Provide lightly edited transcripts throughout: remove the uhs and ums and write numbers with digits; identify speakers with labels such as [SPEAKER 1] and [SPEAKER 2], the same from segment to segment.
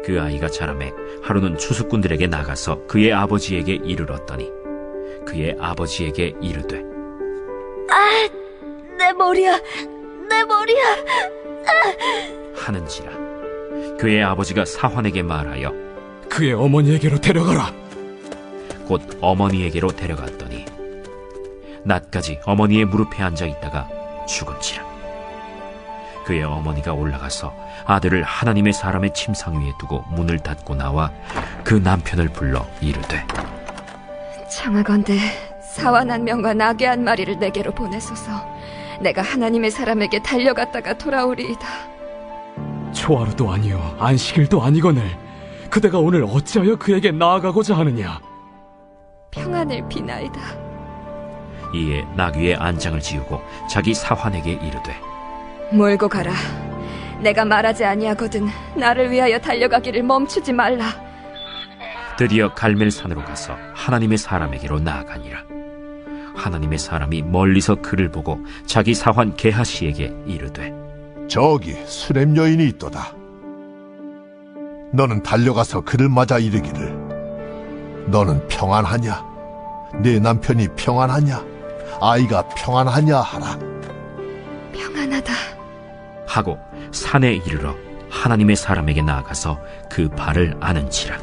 [SPEAKER 1] 그 아이가 자라매 하루는 추수꾼들에게 나가서 그의 아버지에게 이르렀더니 그의 아버지에게 이르되
[SPEAKER 2] 내 머리야, 내 머리야.
[SPEAKER 1] 하는지라. 그의 아버지가 사환에게 말하여
[SPEAKER 3] 그의 어머니에게로 데려가라.
[SPEAKER 1] 곧 어머니에게로 데려갔더니 낮까지 어머니의 무릎에 앉아 있다가 죽은지라. 그의 어머니가 올라가서 아들을 하나님의 사람의 침상 위에 두고 문을 닫고 나와 그 남편을 불러 이르되
[SPEAKER 2] 청하건대 사환 한 명과 나귀 한 마리를 내게로 보내소서. 내가 하나님의 사람에게 달려갔다가 돌아오리이다.
[SPEAKER 3] 초하루도 아니요 안식일도 아니거늘 그대가 오늘 어찌하여 그에게 나아가고자 하느냐?
[SPEAKER 2] 평안을 비나이다.
[SPEAKER 1] 이에 나귀의 안장을 지우고 자기 사환에게 이르되
[SPEAKER 2] 몰고 가라. 내가 말하지 아니하거든 나를 위하여 달려가기를 멈추지 말라.
[SPEAKER 1] 드디어 갈멜산으로 가서 하나님의 사람에게로 나아가니라. 하나님의 사람이 멀리서 그를 보고 자기 사환 게하시에게 이르되
[SPEAKER 4] 저기 수렘 여인이 있도다. 너는 달려가서 그를 맞아 이르기를 너는 평안하냐? 네 남편이 평안하냐? 아이가 평안하냐 하라.
[SPEAKER 2] 평안하다
[SPEAKER 1] 하고 산에 이르러 하나님의 사람에게 나아가서 그 발을 아는지라.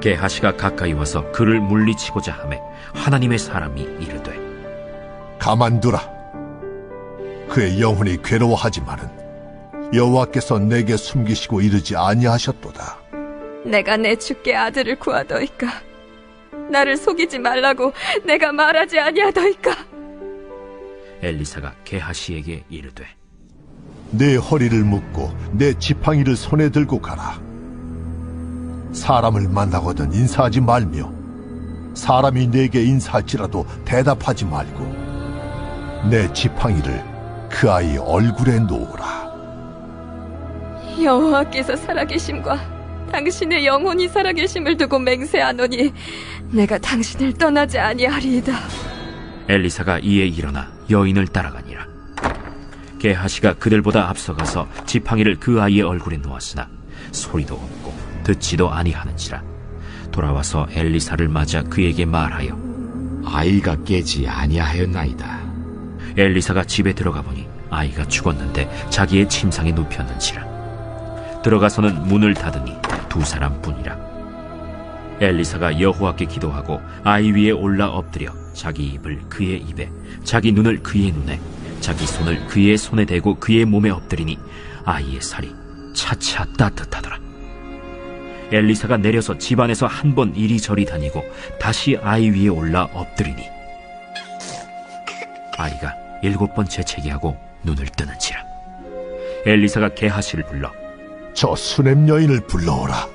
[SPEAKER 1] 게하시가 가까이 와서 그를 물리치고자 하매 하나님의 사람이 이르되
[SPEAKER 4] 가만두라. 그의 영혼이 괴로워하지만은 여호와께서 내게 숨기시고 이르지 아니하셨도다.
[SPEAKER 2] 내가 내 주께 아들을 구하더이까. 나를 속이지 말라고 내가 말하지 아니하더이까.
[SPEAKER 1] 엘리사가 게하시에게 이르되
[SPEAKER 4] 내 허리를 묶고 내 지팡이를 손에 들고 가라. 사람을 만나거든 인사하지 말며 사람이 내게 인사할지라도 대답하지 말고 내 지팡이를 그 아이 얼굴에 놓으라.
[SPEAKER 2] 여호와께서 살아계심과 당신의 영혼이 살아계심을 두고 맹세하노니 내가 당신을 떠나지 아니하리이다.
[SPEAKER 1] 엘리사가 이에 일어나 여인을 따라가니라. 게하시가 그들보다 앞서가서 지팡이를 그 아이의 얼굴에 놓았으나 소리도 없고 듣지도 아니하는지라. 돌아와서 엘리사를 맞아 그에게 말하여
[SPEAKER 5] 아이가 깨지 아니하였나이다.
[SPEAKER 1] 엘리사가 집에 들어가 보니 아이가 죽었는데 자기의 침상에 눕혔는지라. 들어가서는 문을 닫으니 두 사람뿐이라. 엘리사가 여호와께 기도하고 아이 위에 올라 엎드려 자기 입을 그의 입에 자기 눈을 그의 눈에 자기 손을 그의 손에 대고 그의 몸에 엎드리니 아이의 살이 차차 따뜻하더라. 엘리사가 내려서 집안에서 한 번 이리저리 다니고 다시 아이 위에 올라 엎드리니 아이가 7번 재채기하고 눈을 뜨는지라. 엘리사가 게하시를 불러
[SPEAKER 4] 저 수렘 여인을 불러오라.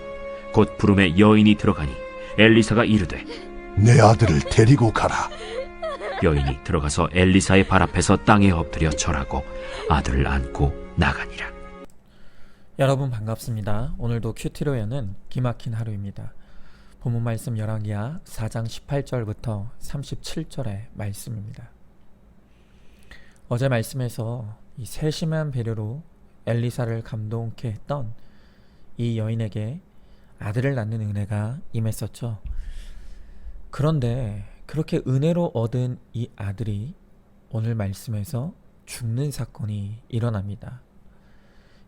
[SPEAKER 1] 곧 부름에 여인이 들어가니 엘리사가 이르되
[SPEAKER 4] 내 아들을 데리고 가라.
[SPEAKER 1] 여인이 들어가서 엘리사의 발 앞에서 땅에 엎드려 절하고 아들을 안고 나가니라.
[SPEAKER 6] 여러분 반갑습니다. 오늘도 큐티로에는 기막힌 하루입니다. 본문 말씀 열왕기하 4장 18절부터 37절의 말씀입니다. 어제 말씀에서 이 세심한 배려로 엘리사를 감동케 했던 이 여인에게 아들을 낳는 은혜가 임했었죠. 그런데 그렇게 은혜로 얻은 이 아들이 오늘 말씀에서 죽는 사건이 일어납니다.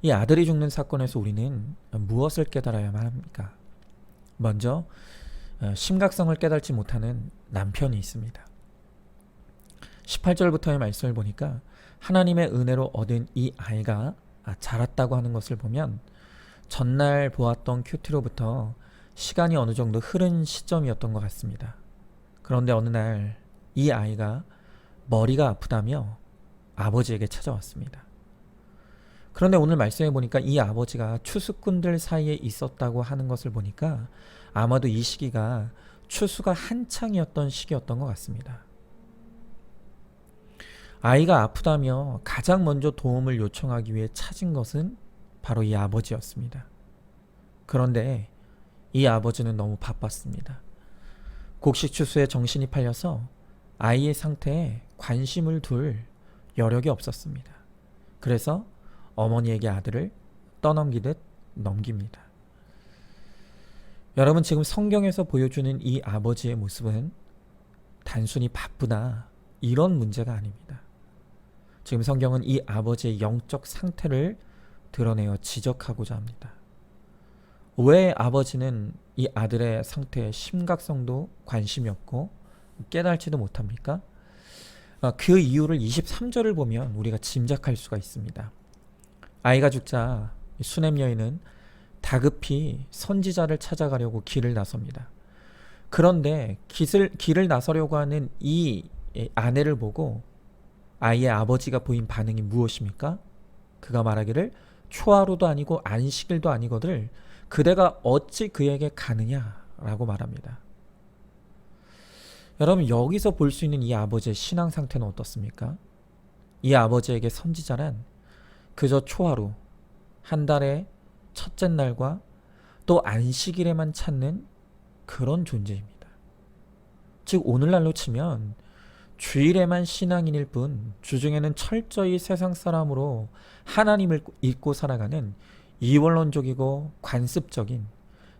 [SPEAKER 6] 이 아들이 죽는 사건에서 우리는 무엇을 깨달아야만 합니까? 먼저 심각성을 깨닫지 못하는 남편이 있습니다. 18절부터의 말씀을 보니까 하나님의 은혜로 얻은 이 아이가 자랐다고 하는 것을 보면 전날 보았던 큐티로부터 시간이 어느 정도 흐른 시점이었던 것 같습니다. 그런데 어느 날 이 아이가 머리가 아프다며 아버지에게 찾아왔습니다. 그런데 오늘 말씀해 보니까 이 아버지가 추수꾼들 사이에 있었다고 하는 것을 보니까 아마도 이 시기가 추수가 한창이었던 시기였던 것 같습니다. 아이가 아프다며 가장 먼저 도움을 요청하기 위해 찾은 것은 바로 이 아버지였습니다. 그런데 이 아버지는 너무 바빴습니다. 곡식 추수에 정신이 팔려서 아이의 상태에 관심을 둘 여력이 없었습니다. 그래서 어머니에게 아들을 떠넘기듯 넘깁니다. 여러분, 지금 성경에서 보여주는 이 아버지의 모습은 단순히 바쁘다 이런 문제가 아닙니다. 지금 성경은 이 아버지의 영적 상태를 드러내어 지적하고자 합니다. 왜 아버지는 이 아들의 상태의 심각성도 관심이 없고 깨달지도 못합니까? 그 이유를 23절을 보면 우리가 짐작할 수가 있습니다. 아이가 죽자 수넴 여인은 다급히 선지자를 찾아가려고 길을 나섭니다. 그런데 길을 나서려고 하는 이 아내를 보고 아이의 아버지가 보인 반응이 무엇입니까? 그가 말하기를 초하루도 아니고 안식일도 아니거늘 그대가 어찌 그에게 가느냐라고 말합니다. 여러분, 여기서 볼 수 있는 이 아버지의 신앙 상태는 어떻습니까? 이 아버지에게 선지자란 그저 초하루, 한 달의 첫째 날과 또 안식일에만 찾는 그런 존재입니다. 즉 오늘날로 치면 주일에만 신앙인일 뿐 주중에는 철저히 세상 사람으로 하나님을 잊고 살아가는 이원론적이고 관습적인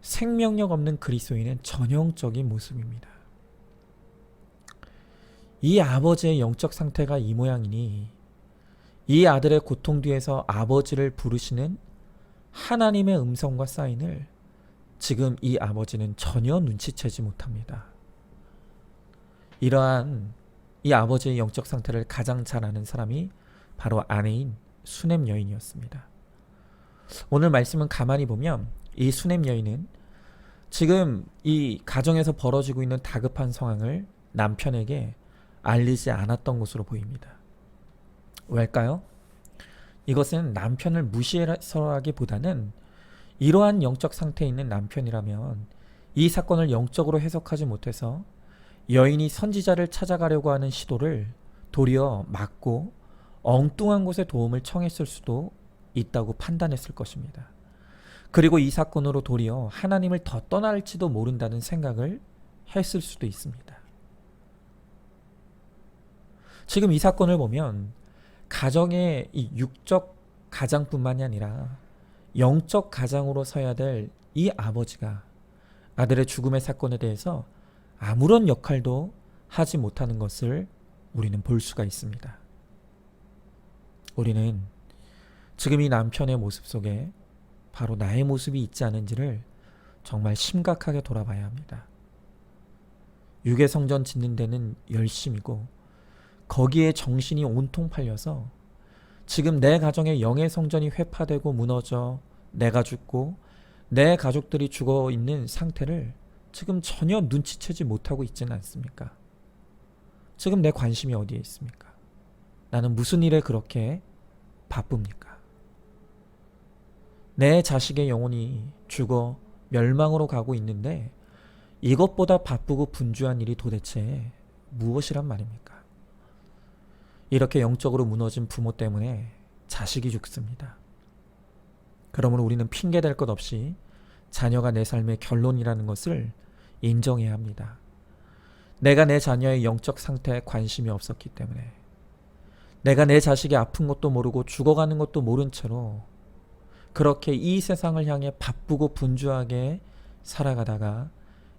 [SPEAKER 6] 생명력 없는 그리스도인의 전형적인 모습입니다. 이 아버지의 영적 상태가 이 모양이니 이 아들의 고통 뒤에서 아버지를 부르시는 하나님의 음성과 사인을 지금 이 아버지는 전혀 눈치채지 못합니다. 이러한 이 아버지의 영적 상태를 가장 잘 아는 사람이 바로 아내인 수넴 여인이었습니다. 오늘 말씀은 가만히 보면 이 수넴 여인은 지금 이 가정에서 벌어지고 있는 다급한 상황을 남편에게 알리지 않았던 것으로 보입니다. 왜일까요? 이것은 남편을 무시해서라기보다는 이러한 영적 상태에 있는 남편이라면 이 사건을 영적으로 해석하지 못해서 여인이 선지자를 찾아가려고 하는 시도를 도리어 막고 엉뚱한 곳에 도움을 청했을 수도 있다고 판단했을 것입니다. 그리고 이 사건으로 도리어 하나님을 더 떠날지도 모른다는 생각을 했을 수도 있습니다. 지금 이 사건을 보면 가정의 이 육적 가장뿐만이 아니라 영적 가장으로 서야 될 이 아버지가 아들의 죽음의 사건에 대해서 아무런 역할도 하지 못하는 것을 우리는 볼 수가 있습니다. 우리는 지금 이 남편의 모습 속에 바로 나의 모습이 있지 않은지를 정말 심각하게 돌아봐야 합니다. 유괴성전 짓는 데는 열심이고 거기에 정신이 온통 팔려서 지금 내 가정의 영의 성전이 회파되고 무너져 내가 죽고 내 가족들이 죽어 있는 상태를 지금 전혀 눈치채지 못하고 있지는 않습니까? 지금 내 관심이 어디에 있습니까? 나는 무슨 일에 그렇게 바쁩니까? 내 자식의 영혼이 죽어 멸망으로 가고 있는데 이것보다 바쁘고 분주한 일이 도대체 무엇이란 말입니까? 이렇게 영적으로 무너진 부모 때문에 자식이 죽습니다. 그러므로 우리는 핑계댈 것 없이 자녀가 내 삶의 결론이라는 것을 인정해야 합니다. 내가 내 자녀의 영적 상태에 관심이 없었기 때문에, 내가 내 자식이 아픈 것도 모르고 죽어가는 것도 모른 채로 그렇게 이 세상을 향해 바쁘고 분주하게 살아가다가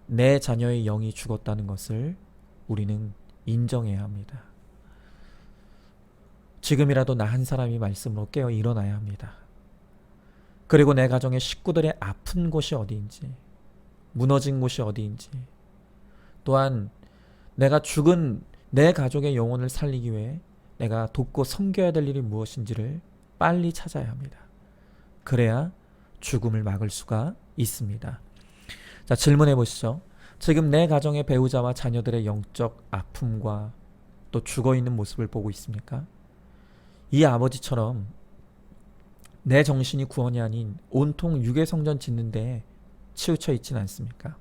[SPEAKER 6] 내 자녀의 영이 죽었다는 것을 우리는 인정해야 합니다. 지금이라도 나 한 사람이 말씀으로 깨어 일어나야 합니다. 그리고 내 가정의 식구들의 아픈 곳이 어디인지, 무너진 곳이 어디인지, 또한 내가 죽은 내 가족의 영혼을 살리기 위해 내가 돕고 섬겨야 될 일이 무엇인지를 빨리 찾아야 합니다. 그래야 죽음을 막을 수가 있습니다. 자, 질문해 보시죠. 지금 내 가정의 배우자와 자녀들의 영적 아픔과 또 죽어있는 모습을 보고 있습니까? 이 아버지처럼 내 정신이 구원이 아닌 온통 유괴성전 짓는데 치우쳐 있지는 않습니까?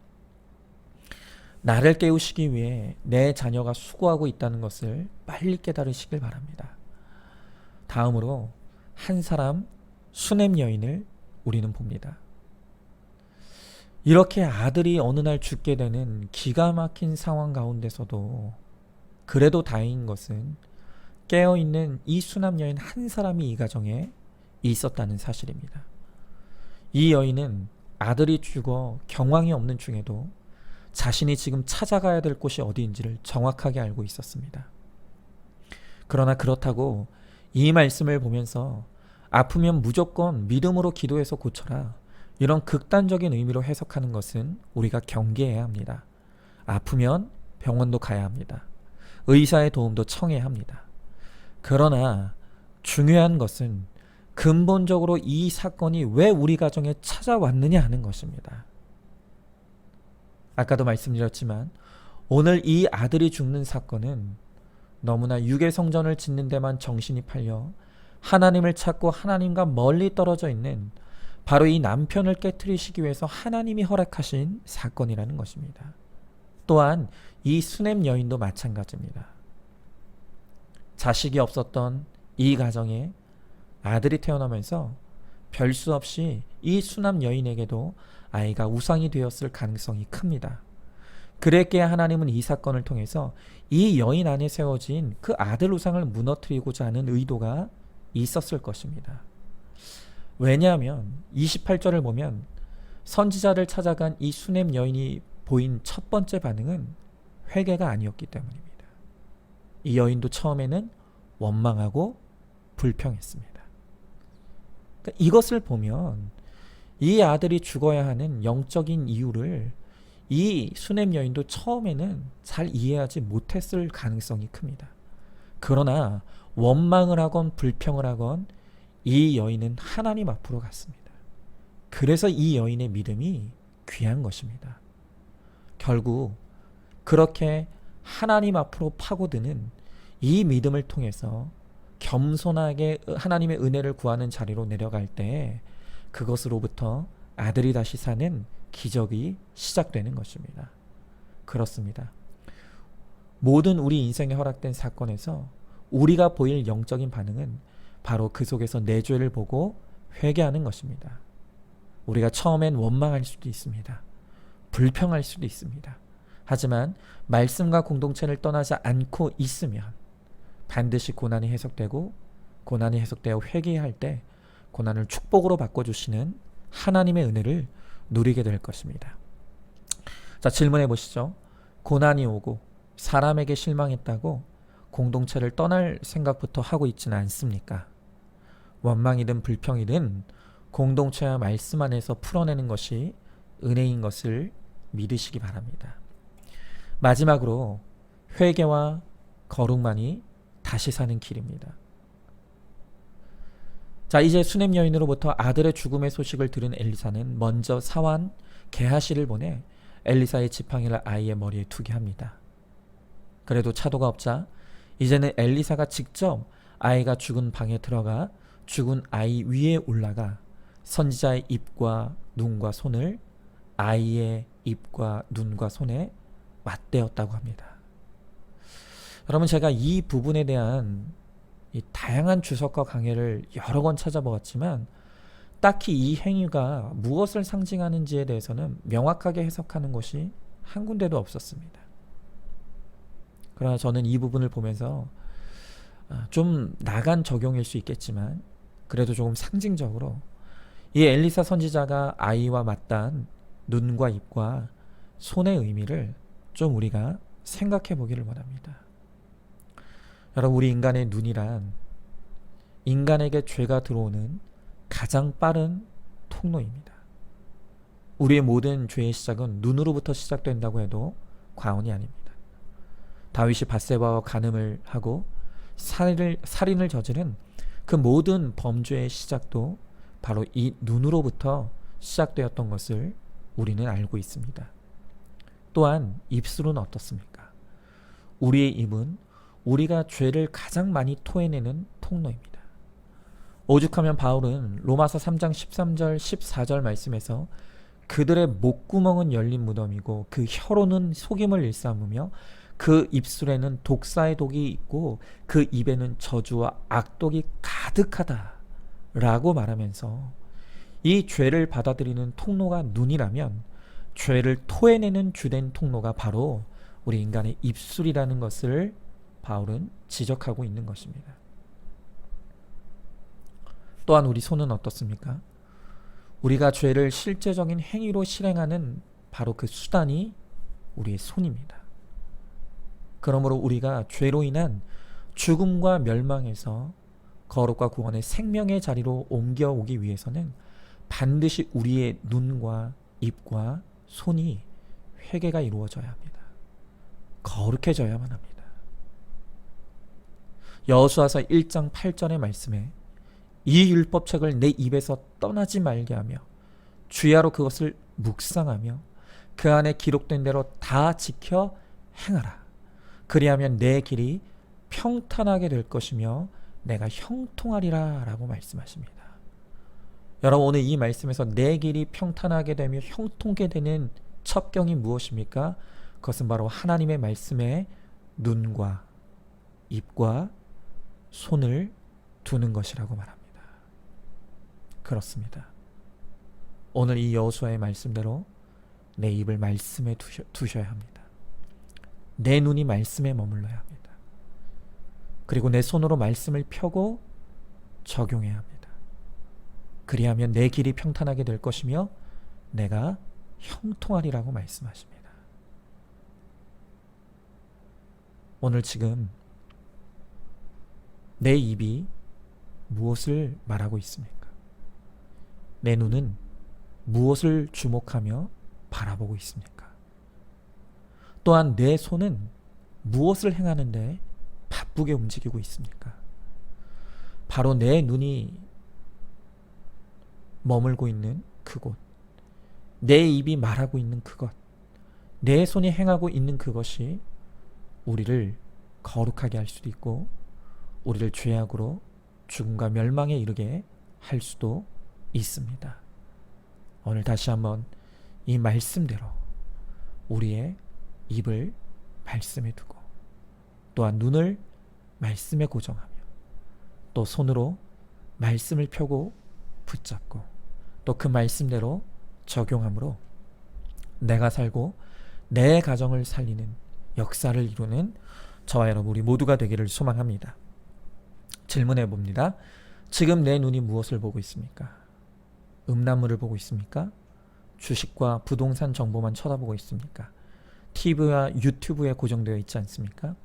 [SPEAKER 6] 나를 깨우시기 위해 내 자녀가 수고하고 있다는 것을 빨리 깨달으시길 바랍니다. 다음으로 한 사람 수넴 여인을 우리는 봅니다. 이렇게 아들이 어느 날 죽게 되는 기가 막힌 상황 가운데서도 그래도 다행인 것은 깨어있는 이 수남 여인 한 사람이 이 가정에 있었다는 사실입니다. 이 여인은 아들이 죽어 경황이 없는 중에도 자신이 지금 찾아가야 될 곳이 어디인지를 정확하게 알고 있었습니다. 그러나 그렇다고 이 말씀을 보면서 아프면 무조건 믿음으로 기도해서 고쳐라, 이런 극단적인 의미로 해석하는 것은 우리가 경계해야 합니다. 아프면 병원도 가야 합니다. 의사의 도움도 청해야 합니다. 그러나 중요한 것은 근본적으로 이 사건이 왜 우리 가정에 찾아왔느냐 하는 것입니다. 아까도 말씀드렸지만 오늘 이 아들이 죽는 사건은 너무나 유괴성전을 짓는 데만 정신이 팔려 하나님을 찾고 하나님과 멀리 떨어져 있는 바로 이 남편을 깨트리시기 위해서 하나님이 허락하신 사건이라는 것입니다. 또한 이 수넴 여인도 마찬가지입니다. 자식이 없었던 이 가정에 아들이 태어나면서 별 수 없이 이 수남 여인에게도 아이가 우상이 되었을 가능성이 큽니다. 그랬기에 하나님은 이 사건을 통해서 이 여인 안에 세워진 그 아들 우상을 무너뜨리고자 하는 의도가 있었을 것입니다. 왜냐하면 28절을 보면 선지자를 찾아간 이 수넴 여인이 보인 첫 번째 반응은 회개가 아니었기 때문입니다. 이 여인도 처음에는 원망하고 불평했습니다. 그러니까 이것을 보면 이 아들이 죽어야 하는 영적인 이유를 이 수넴 여인도 처음에는 잘 이해하지 못했을 가능성이 큽니다. 그러나 원망을 하건 불평을 하건 이 여인은 하나님 앞으로 갔습니다. 그래서 이 여인의 믿음이 귀한 것입니다. 결국 그렇게 하나님 앞으로 파고드는 이 믿음을 통해서 겸손하게 하나님의 은혜를 구하는 자리로 내려갈 때 그것으로부터 아들이 다시 사는 기적이 시작되는 것입니다. 그렇습니다. 모든 우리 인생에 허락된 사건에서 우리가 보일 영적인 반응은 바로 그 속에서 내 죄를 보고 회개하는 것입니다. 우리가 처음엔 원망할 수도 있습니다. 불평할 수도 있습니다. 하지만 말씀과 공동체를 떠나지 않고 있으면 반드시 고난이 해석되고, 고난이 해석되어 회개할 때 고난을 축복으로 바꿔주시는 하나님의 은혜를 누리게 될 것입니다. 자, 질문해 보시죠. 고난이 오고 사람에게 실망했다고 공동체를 떠날 생각부터 하고 있지는 않습니까? 원망이든 불평이든 공동체와 말씀 안에서 풀어내는 것이 은혜인 것을 믿으시기 바랍니다. 마지막으로 회개와 거룩만이 다시 사는 길입니다. 자, 이제 수넴 여인으로부터 아들의 죽음의 소식을 들은 엘리사는 먼저 사환 게하시를 보내 엘리사의 지팡이를 아이의 머리에 두게 합니다. 그래도 차도가 없자 이제는 엘리사가 직접 아이가 죽은 방에 들어가 죽은 아이 위에 올라가 선지자의 입과 눈과 손을 아이의 입과 눈과 손에 맞대었다고 합니다. 여러분, 제가 이 부분에 대한 이 다양한 주석과 강해를 여러 권 찾아보았지만 딱히 이 행위가 무엇을 상징하는지에 대해서는 명확하게 해석하는 곳이 한 군데도 없었습니다. 그러나 저는 이 부분을 보면서 좀 나간 적용일 수 있겠지만 그래도 조금 상징적으로 이 엘리사 선지자가 아이와 맞닿은 눈과 입과 손의 의미를 좀 우리가 생각해 보기를 원합니다. 여러분, 우리 인간의 눈이란 인간에게 죄가 들어오는 가장 빠른 통로입니다. 우리의 모든 죄의 시작은 눈으로부터 시작된다고 해도 과언이 아닙니다. 다윗이 밧세바와 간음을 하고 살인을 저지른 그 모든 범죄의 시작도 바로 이 눈으로부터 시작되었던 것을 우리는 알고 있습니다. 또한 입술은 어떻습니까? 우리의 입은 우리가 죄를 가장 많이 토해내는 통로입니다. 오죽하면 바울은 로마서 3장 13절 14절 말씀에서 그들의 목구멍은 열린 무덤이고 그 혀로는 속임을 일삼으며 그 입술에는 독사의 독이 있고 그 입에는 저주와 악독이 가득하다 라고 말하면서 이 죄를 받아들이는 통로가 눈이라면 죄를 토해내는 주된 통로가 바로 우리 인간의 입술이라는 것을 바울은 지적하고 있는 것입니다. 또한 우리 손은 어떻습니까? 우리가 죄를 실제적인 행위로 실행하는 바로 그 수단이 우리의 손입니다. 그러므로 우리가 죄로 인한 죽음과 멸망에서 거룩과 구원의 생명의 자리로 옮겨오기 위해서는 반드시 우리의 눈과 입과 손이 회개가 이루어져야 합니다. 거룩해져야만 합니다. 여호수아서 1장 8절의 말씀에 이 율법책을 내 입에서 떠나지 말게 하며 주야로 그것을 묵상하며 그 안에 기록된 대로 다 지켜 행하라. 그리하면 내 길이 평탄하게 될 것이며 내가 형통하리라 라고 말씀하십니다. 여러분, 오늘 이 말씀에서 내 길이 평탄하게 되며 형통하게 되는 첩경이 무엇입니까? 그것은 바로 하나님의 말씀에 눈과 입과 손을 두는 것이라고 말합니다. 그렇습니다. 오늘 이 여호수아의 말씀대로 내 입을 말씀에 두셔야 합니다. 내 눈이 말씀에 머물러야 합니다. 그리고 내 손으로 말씀을 펴고 적용해야 합니다. 그리하면 내 길이 평탄하게 될 것이며 내가 형통하리라고 말씀하십니다. 오늘 지금 내 입이 무엇을 말하고 있습니까? 내 눈은 무엇을 주목하며 바라보고 있습니까? 또한 내 손은 무엇을 행하는데 바쁘게 움직이고 있습니까? 바로 내 눈이 머물고 있는 그곳, 내 입이 말하고 있는 그것, 내 손이 행하고 있는 그것이 우리를 거룩하게 할 수도 있고 우리를 죄악으로 죽음과 멸망에 이르게 할 수도 있습니다. 오늘 다시 한번 이 말씀대로 우리의 입을 말씀에 두고 또한 눈을 말씀에 고정하며 또 손으로 말씀을 펴고 붙잡고 또 그 말씀대로 적용함으로 내가 살고 내 가정을 살리는 역사를 이루는 저와 여러분 우리 모두가 되기를 소망합니다. 질문해 봅니다. 지금 내 눈이 무엇을 보고 있습니까? 음란물을 보고 있습니까? 주식과 부동산 정보만 쳐다보고 있습니까? TV와 유튜브에 고정되어 있지 않습니까?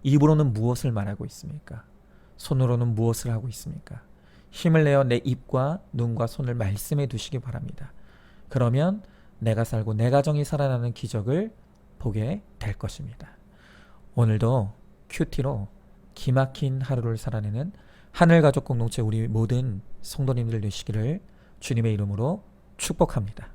[SPEAKER 6] 입으로는 무엇을 말하고 있습니까? 손으로는 무엇을 하고 있습니까? 힘을 내어 내 입과 눈과 손을 말씀에 두시기 바랍니다. 그러면 내가 살고 내 가정이 살아나는 기적을 보게 될 것입니다. 오늘도 큐티로 기막힌 하루를 살아내는 하늘가족 공동체 우리 모든 성도님들 되시기를 주님의 이름으로 축복합니다.